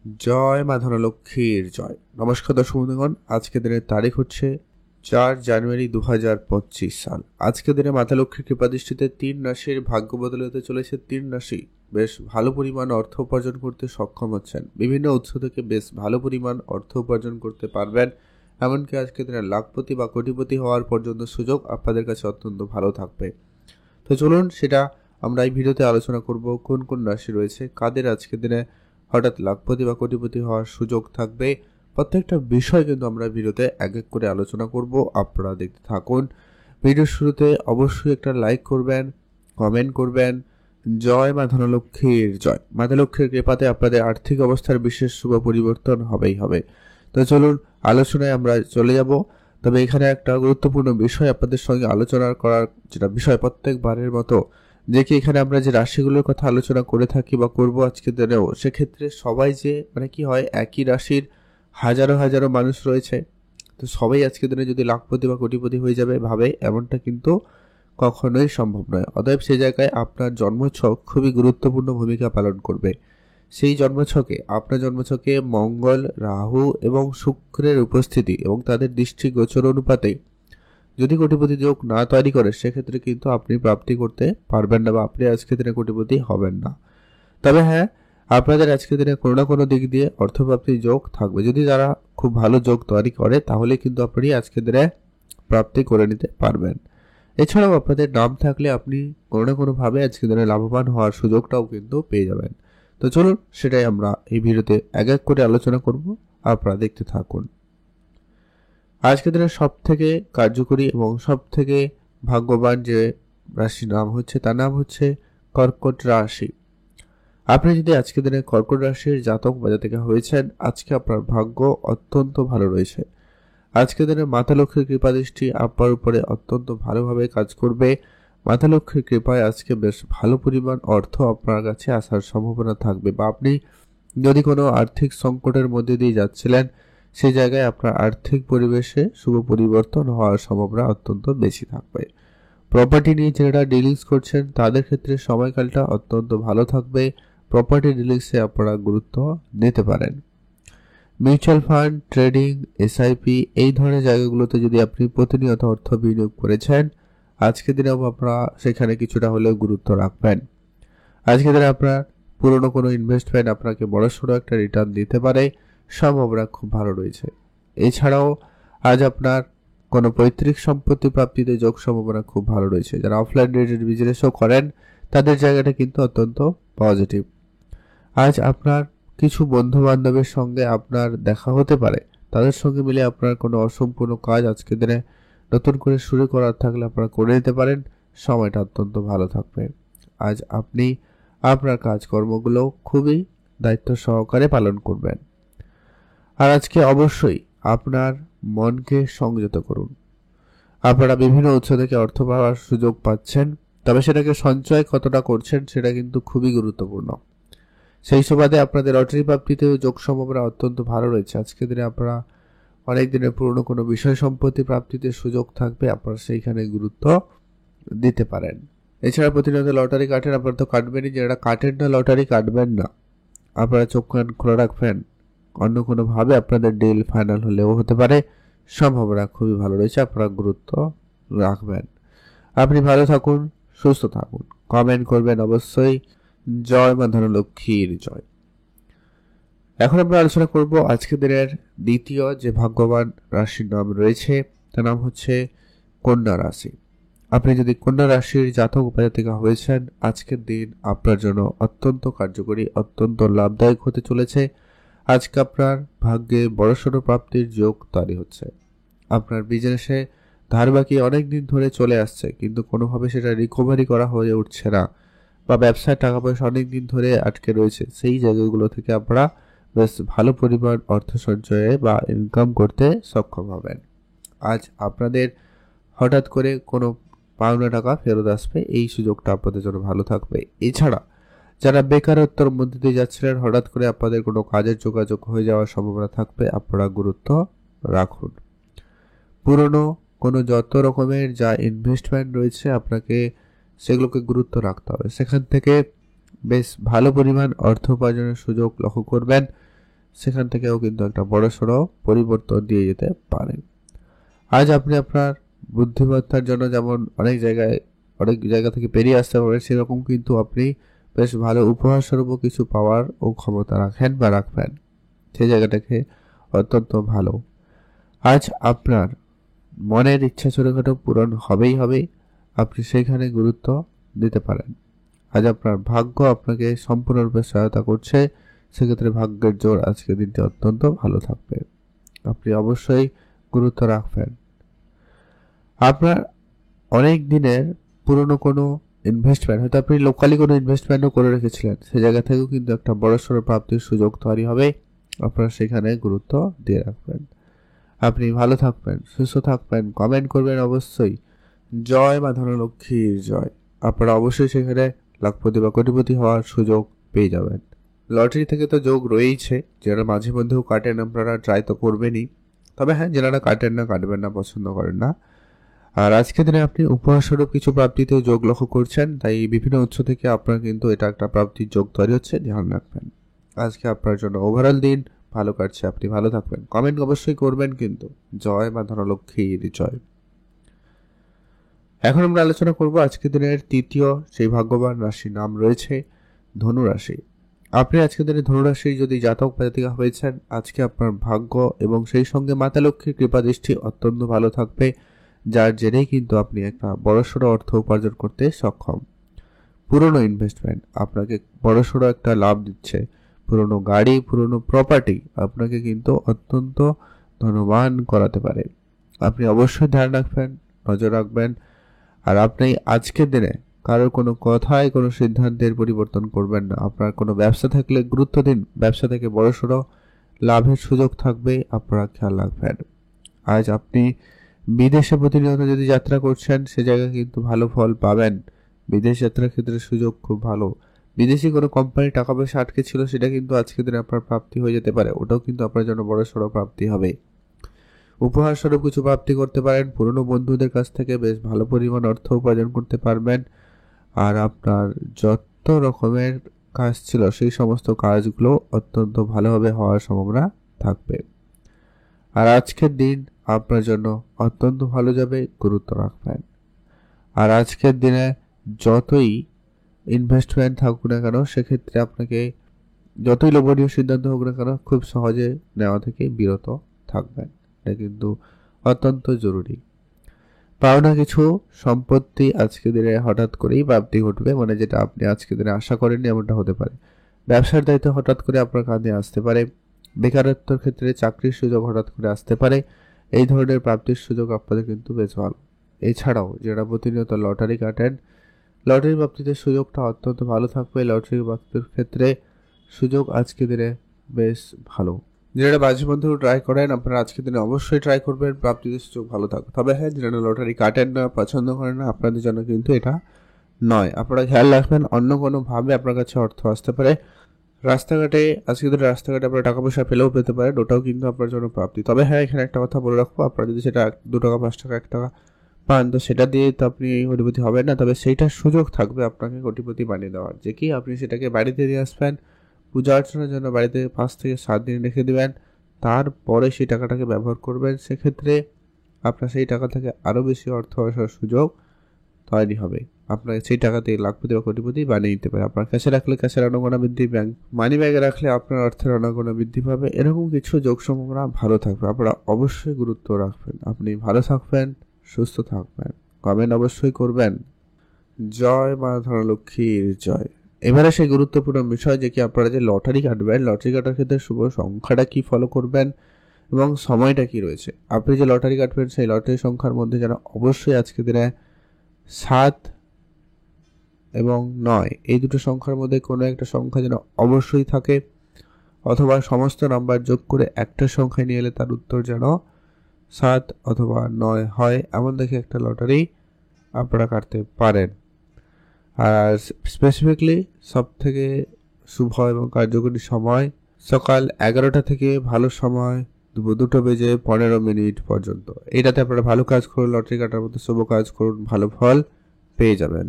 জয় মা ধনলক্ষ্মীর জয়। নমস্কার দর্শক বন্ধুগণ, আজকে দিনের তারিখ হচ্ছে 4 জানুয়ারি 2025 সাল। আজকে দিনে মাতা লক্ষ্মীর কৃপাদৃষ্টিতে 3 রাশির ভাগ্য বদলে হতে চলেছে। 3 রাশি বেশ ভালো পরিমাণ অর্থ উপার্জন করতে সক্ষম হচ্ছেন, বিভিন্ন উৎস থেকে বেশ ভালো পরিমাণ অর্থ উপার্জন করতে পারবেন। এমনকি আজকে দিনে লাখপতি বা কোটিপতি হওয়ার পর্যন্ত সুযোগ আপনাদের কাছে অত্যন্ত ভালো থাকবে। তো চলুন সেটা আমরা এই ভিডিওতে আলোচনা করব। কোন কোন রাশি রয়েছে, কাদের আজকে দিনে হঠাৎ লাখপতি বা কোটিপতি হওয়ার সুযোগ থাকবে, প্রত্যেকটা বিষয় কিন্তু আমরা ভিডিওতে এক এক করে আলোচনা করব। আপনারা দেখতে থাকুন। ভিডিওর শুরুতে অবশ্যই একটা লাইক করবেন, কমেন্ট করবেন। জয় মা ধনলক্ষ্মীর জয়। মাতা লক্ষ্মীর কৃপাতে আপনাদের আর্থিক অবস্থার বিশেষ শুভ পরিবর্তন হবেই হবে। তো চলুন আলোচনায় আমরা চলে যাব। তবে এখানে একটা গুরুত্বপূর্ণ বিষয় আপনাদের সঙ্গে আলোচনা করার, যেটা বিষয় প্রত্যেকবারের মতো যে কি এখানে আমরা যে রাশিগুলোর কথা আলোচনা করে থাকি বা করব আজকে দিনেও, সেক্ষেত্রে সবাই যে কি হয়, একই রাশির হাজারো হাজারো মানুষ রয়েছে, তো সবাই আজকে দিনে যদি লাখপতি বা কোটিপতি হয়ে যাবে ভাবে, এমনটা কিন্তু কখনোই সম্ভব নয়। অতএব সেই জায়গায় আপনার জন্মছক খুবই গুরুত্বপূর্ণ ভূমিকা পালন করবে। সেই জন্মছকে, আপনার জন্মছকে মঙ্গল, রাহু এবং শুক্রের উপস্থিতি এবং তাদের দৃষ্টি গোচর অনুপাতে যদি কোটিপতি যোগ না তৈরি করে, সেক্ষেত্রে কিন্তু আপনি প্রাপ্তি করতে পারবেন না বা আপনি আজকে দিনে কোটিপতি হবেন না। তবে হ্যাঁ, আপনাদের আজকে দিনে কোনো না কোনো দিক দিয়ে অর্থপ্রাপ্তির যোগ থাকবে। যদি তারা খুব ভালো যোগ তৈরি করে, তাহলে কিন্তু আপনি আজকে দিনে প্রাপ্তি করে নিতে পারবেন। এছাড়াও আপনাদের নাম থাকলে আপনি কোনো না কোনোভাবে আজকে দিনে লাভবান হওয়ার সুযোগটাও কিন্তু পেয়ে যাবেন। তো চলুন সেটাই আমরা এই ভিডিওতে এক এক করে আলোচনা করব। আপনারা দেখতে থাকুন। আজকে দিনের সব থেকে কার্যকরী এবং সব থেকে ভাগ্যবান যে রাশির নাম হচ্ছে, তার নাম হচ্ছে কর্কট রাশি। আপনি যদি আজকে দিনে কর্কট রাশির জাতক বা জাতিকা হয়েছেন, আজকে আপনার ভাগ্য অত্যন্ত ভালো রয়েছে। আজকে দিনে মাতা লক্ষ্মীর কৃপা দৃষ্টি আপনার উপরে অত্যন্ত ভালোভাবে কাজ করবে। মাতা লক্ষ্মীর কৃপায় আজকে বেশ ভালো পরিমাণ অর্থ আপনার কাছে আসার সম্ভাবনা থাকবে, বা আপনি যদি কোনো আর্থিক সংকটের মধ্যে দিয়ে যাচ্ছিলেন, সেই জায়গায় আপনার আর্থিক পরিবেশে শুভ পরিবর্তন হওয়ার সম্ভাবনা অত্যন্ত বেশি থাকবে। প্রপার্টি নিয়ে যারা ডিলিংস করছেন, তাদের ক্ষেত্রে সময়কালটা অত্যন্ত ভালো থাকবে। প্রপার্টি ডিলিংসে আপনারা গুরুত্ব নিতে পারেন। মিউচুয়াল ফান্ড, ট্রেডিং, এসআইপি এই ধরনের জায়গাগুলোতে যদি আপনি প্রতিনিয়ত অর্থ বিনিয়োগ করেছেন, আজকের দিনেও আপনারা সেখানে কিছুটা হলেও গুরুত্ব রাখবেন। আজকের দিনে আপনার পুরনো কোনো ইনভেস্টমেন্ট আপনাকে বড়সড় একটা রিটার্ন দিতে পারে, সম্ভাবনা খুব ভালো রয়েছে। এছাড়াও আজ আপনার কোনো পৈতৃক সম্পত্তি প্রাপ্তিতে যোগ সম্ভাবনা খুব ভালো রয়েছে। যারা অফলাইন রিলেটেড বিজনেসও করেন, তাদের জায়গাটা কিন্তু অত্যন্ত পজিটিভ। আজ আপনার কিছু বন্ধু বান্ধবের সঙ্গে আপনার দেখা হতে পারে, তাদের সঙ্গে মিলে আপনার কোনো অসম্পূর্ণ কাজ আজকের দিনে নতুন করে শুরু করার থাকলে আপনারা করে নিতে পারেন। সময়টা অত্যন্ত ভালো থাকবে। আজ আপনি আপনার কাজকর্মগুলো খুবই দায়িত্ব সহকারে পালন করবেন। আর আজকে অবশ্যই আপনার মনকে সংযত করুন। আপনারা বিভিন্ন উৎস থেকে অর্থ পাওয়ার সুযোগ পাচ্ছেন, তবে সেটাকে সঞ্চয় কতটা করছেন সেটা কিন্তু খুবই গুরুত্বপূর্ণ। সেই সুবাদে আপনাদের লটারি প্রাপ্তিতেও যোগ সম্ভাবনা অত্যন্ত ভালো রয়েছে। আজকের দিনে আপনারা অনেক দিনের পুরনো কোনো বিষয় সম্পত্তি প্রাপ্তিতে সুযোগ থাকবে, আপনারা সেইখানে গুরুত্ব দিতে পারেন। এছাড়া প্রতিনিয়ত লটারি কাটেন, আপনারা তো কাটবেনই, যারা কাটেন না লটারি কাটবেন না, আপনারা চোখ কান খোলা রাখবেন। অন্য কোনোভাবে আপনাদের ডিল ফাইনাল হলেও হতে পারে, সম্ভাবনা খুবই ভালো রয়েছে, আপনারা গুরুত্ব রাখবেন। আপনি ভালো থাকুন, সুস্থ থাকুন, কমেন্ট করবেন অবশ্যই। জয় মা ধনলক্ষ্মীর জয়। এখন আমরা আলোচনা করব আজকের দিনের দ্বিতীয় যে ভাগ্যবান রাশির নাম রয়েছে, তার নাম হচ্ছে কন্যা রাশি। আপনি যদি কন্যা রাশির জাতক বা জাতিকা হয়েছেন, আজকের দিন আপনার জন্য অত্যন্ত কার্যকরী, অত্যন্ত লাভদায়ক হতে চলেছে। আজকে আপনার ভাগ্যে বড়সড় প্রাপ্তির যোগ তৈরি হচ্ছে। আপনার বিজনেসে ধার বাকি অনেক দিন ধরে চলে আসছে, কিন্তু কোনোভাবে সেটা রিকভারি করা হয়ে উঠছে না, বা ব্যবসায় টাকা পয়সা অনেক দিন ধরে আটকে রয়েছে, সেই জায়গাগুলো থেকে আপনারা বেশ ভালো পরিমাণ অর্থ সঞ্চয়ে বা ইনকাম করতে সক্ষম হবেন। আজ আপনাদের হঠাৎ করে কোনো পাওনা টাকা ফেরত আসবে, এই সুযোগটা আপনাদের জন্য ভালো থাকবে। এছাড়া যারা বেকারত্বের মধ্যে দিয়ে যাচ্ছিলেন, হঠাৎ করে আপনাদের কোনো কাজের যোগাযোগ হয়ে যাওয়ার সম্ভাবনা থাকবে, আপনারা গুরুত্ব রাখুন। পুরনো কোনো যত রকমের যা ইনভেস্টমেন্ট রয়েছে, আপনাকে সেগুলোকে গুরুত্ব রাখতে হবে। সেখান থেকে বেশ ভালো পরিমাণ অর্থ উপার্জনের সুযোগ লক্ষ্য করবেন। সেখান থেকেও কিন্তু একটা বড়সড় পরিবর্তন দিয়ে যেতে পারে। আজ আপনি আপনার বুদ্ধিমত্তার জন্য যেমন অনেক জায়গা থেকে পেরিয়ে আসতে পারেন, সেরকম কিন্তু আপনি বেশ ভালো উপহার স্বরূপও কিছু পাওয়ার ও ক্ষমতা রাখেন বা রাখবেন। সেই জায়গাটাকে অত্যন্ত ভালো। আজ আপনার মনের ইচ্ছা ছোটখাটো পূরণ হবেই হবে, আপনি সেখানে গুরুত্ব দিতে পারেন। আজ আপনার ভাগ্য আপনাকে সম্পূর্ণরূপে সহায়তা করছে, সেক্ষেত্রে ভাগ্যের জোর আজকের দিনটি অত্যন্ত ভালো থাকবে। আপনি অবশ্যই গুরুত্ব রাখবেন। আপনার অনেক দিনের পুরনো কোনো ইনভেস্টমেন্ট, হয়তো আপনি লোকালি কোনো ইনভেস্টমেন্টও করে রেখেছিলেন, সে জায়গা থেকেও কিন্তু একটা বড়সড় প্রাপ্তির সুযোগ তৈরি হবে। আপনারা সেখানে গুরুত্ব দিয়ে রাখবেন। আপনি ভালো থাকবেন, সুস্থ থাকবেন, কমেন্ট করবেন অবশ্যই জয় মা ধনলক্ষ্মীর জয়। আপনারা অবশ্যই সেখানে লাখপতি বা কোটিপতি হওয়ার সুযোগ পেয়ে যাবেন। লটারি থেকে তো যোগ রয়েইছে, যারা মাঝে মধ্যেও কাটেন আপনারা ট্রাই তো করবেনই। তবে হ্যাঁ, যারা কাটেন না, কাটবেন না, পছন্দ করেন না। আর আজকের দিনে আপনি উপহারস্বরূপ কিছু প্রাপ্তিতে যোগ লক্ষ্য করছেন, তাই বিভিন্ন উৎস থেকে আপনার কিন্তু এটা একটা প্রাপ্তির যোগ তৈরি হচ্ছে, ধ্যান রাখবেন। আজকে আপনার জন্য ওভারঅল দিন ভালো কাটছে, আপনি ভালো থাকবেন। কমেন্ট অবশ্যই করবেন কিন্তু জয় মা ধনলক্ষ্মীর জয়। এখন আমরা আলোচনা করব আজকের দিনের তৃতীয় সেই ভাগ্যবান রাশির নাম রয়েছে ধনু রাশি। আপনি আজকের দিনে ধনু রাশি যদি জাতক বা জাতিকা হয়েছেন, আজকে আপনার ভাগ্য এবং সেই সঙ্গে মাতা লক্ষ্মীর কৃপা দৃষ্টি অত্যন্ত ভালো থাকবে, যার জেরেই কিন্তু আপনি একটা বড়সড় অর্থ উপার্জন করতে সক্ষম। পুরনো ইনভেস্টমেন্ট আপনাকে বড়সড় একটা লাভ দিচ্ছে। পুরনো গাড়ি, পুরনো প্রপার্টি আপনাকে কিন্তু অত্যন্ত ধনবান করাতে পারে। আপনি অবশ্যই ধ্যান রাখবেন, নজর রাখবেন। আর আপনি আজকের দিনে কারোর কোনো কথায় কোনো সিদ্ধান্তের পরিবর্তন করবেন না। আপনার কোনো ব্যবসা থাকলে গুরুত্ব দিন, ব্যবসা থেকে বড়সড় লাভের সুযোগ থাকবে, আপনারা খেয়াল রাখবেন। আজ আপনি বিদেশে প্রতিনিয়ত যদি যাত্রা করছেন, সে জায়গায় কিন্তু ভালো ফল পাবেন। বিদেশ যাত্রার ক্ষেত্রে সুযোগ খুব ভালো। বিদেশি কোনো কোম্পানির টাকা পয়সা আটকে ছিল, সেটা কিন্তু আজকের দিনে আপনার প্রাপ্তি হয়ে যেতে পারে, ওটাও কিন্তু আপনার জন্য বড়সড় প্রাপ্তি হবে। উপহার স্বরূপ কিছু প্রাপ্তি করতে পারেন, পুরনো বন্ধুদের কাছ থেকে বেশ ভালো পরিমাণ অর্থ উপার্জন করতে পারবেন। আর আপনার যত রকমের কাজ ছিল, সেই সমস্ত কাজগুলো অত্যন্ত ভালোভাবে হওয়ার সম্ভাবনা থাকবে। আর আজকের দিন আপনার জন্য অত্যন্ত ভালো যাবে, গুরুত্ব রাখবেন। আর আজকের দিনে যতই ইনভেস্টমেন্ট থাকুক না কেন, সেক্ষেত্রে আপনাকে যতই লোভনীয় সিদ্ধান্ত হোক না কেন, খুব সহজে নেওয়া থেকে বিরত থাকবেন। এটা কিন্তু অত্যন্ত জরুরি। পাওনা কিছু সম্পত্তি আজকে দিনে হঠাৎ করেই প্রাপ্তি ঘটবে, মানে যেটা আপনি আজকে দিনে আশা করেননি এমনটা হতে পারে। ব্যবসার দায়িত্ব হঠাৎ করে আপনার কাঁধে আসতে পারে। বেকারত্বের ক্ষেত্রে চাকরির সুযোগ হঠাৎ করে আসতে পারে। এই ধরনের প্রাপ্তির সুযোগ আপনাদের কিন্তু বেশ ভালো। এছাড়াও যারা প্রতিনিয়ত লটারি কাটেন, লটারি প্রাপ্তিতে সুযোগটা অত্যন্ত ভালো থাকবে। লটারি প্রাপ্তির ক্ষেত্রে সুযোগ আজকে দিনে বেশ ভালো। যারা মাঝে মধ্যে ট্রাই করেন, আপনারা আজকের দিনে অবশ্যই ট্রাই করবেন, প্রাপ্তিতে সুযোগ ভালো থাকবে। তবে হ্যাঁ, যারা লটারি কাটেন না, পছন্দ করেন না, আপনাদের জন্য কিন্তু এটা নয়। আপনারা খেয়াল রাখবেন, অন্য কোনোভাবে আপনার কাছে অর্থ আসতে পারে। রাস্তাঘাটে আজকের দিনে রাস্তাঘাটে আপনারা টাকা পয়সা পেলেও পেতে পারেন, ওটাও কিন্তু আপনার জন্য প্রাপ্তি। তবে হ্যাঁ, এখানে একটা কথা বলে রাখবো, আপনারা যদি সেটা 2 টাকা 5 টাকা 1 টাকা পান, তো সেটা দিয়ে তো আপনি কোটিপতি হবেন না। তবে সেইটার সুযোগ থাকবে আপনাকে কোটিপতি বানিয়ে দেওয়ার, যে কি আপনি সেটাকে বাড়িতে নিয়ে আসবেন, পূজা অর্চনার জন্য বাড়িতে 5 থেকে 7 দিন রেখে দেবেন, তারপরে সেই টাকাটাকে ব্যবহার করবেন। সেক্ষেত্রে আপনার সেই টাকা থেকে আরও বেশি অর্থ আসার সুযোগ তৈরি হবে। আপনাকে সেই টাকাতে লাখপতি বা কোটিপতি বানিয়ে নিতে পারে। আপনার কাছে রাখলে কাছের আনাগোনা বৃদ্ধি, মানি ব্যাগে রাখলে আপনার অর্থের আনাগোনা বৃদ্ধি পাবে। এরকম কিছু যোগ সম্ভাবনা ভালো থাকবে, আপনারা অবশ্যই গুরুত্ব রাখবেন। আপনি ভালো থাকবেন, সুস্থ থাকবেন, কমেন্ট অবশ্যই করবেন জয় মা ধনলক্ষ্মীর জয়। এবারে সেই গুরুত্বপূর্ণ বিষয় যে কি আপনারা যে লটারি কাটবেন, লটারি কাটার ক্ষেত্রে শুভ সংখ্যাটা কি ফলো করবেন এবং সময়টা কি রয়েছে। আপনি যে লটারি কাটবেন, সেই লটারি সংখ্যার মধ্যে যেন অবশ্যই আজকে দিনে 7 এবং 9 এই দুটো সংখ্যার মধ্যে কোনো একটা সংখ্যা যেন অবশ্যই থাকে, অথবা সমস্ত নাম্বার যোগ করে একটা সংখ্যায় নিয়ে এলে তার উত্তর যেন 7 অথবা 9 হয়, এমন দেখে একটা লটারি আপনারা কাটতে পারেন। আর স্পেসিফিকলি সব থেকে শুভ এবং কার্যকরী সময় সকাল 11টা থেকে ভালো সময় 2:15 পর্যন্ত। এইটাতে আপনারা ভালো কাজ করুন, লটারি কাটার মতো শুভ কাজ করুন, ভালো ফল পেয়ে যাবেন।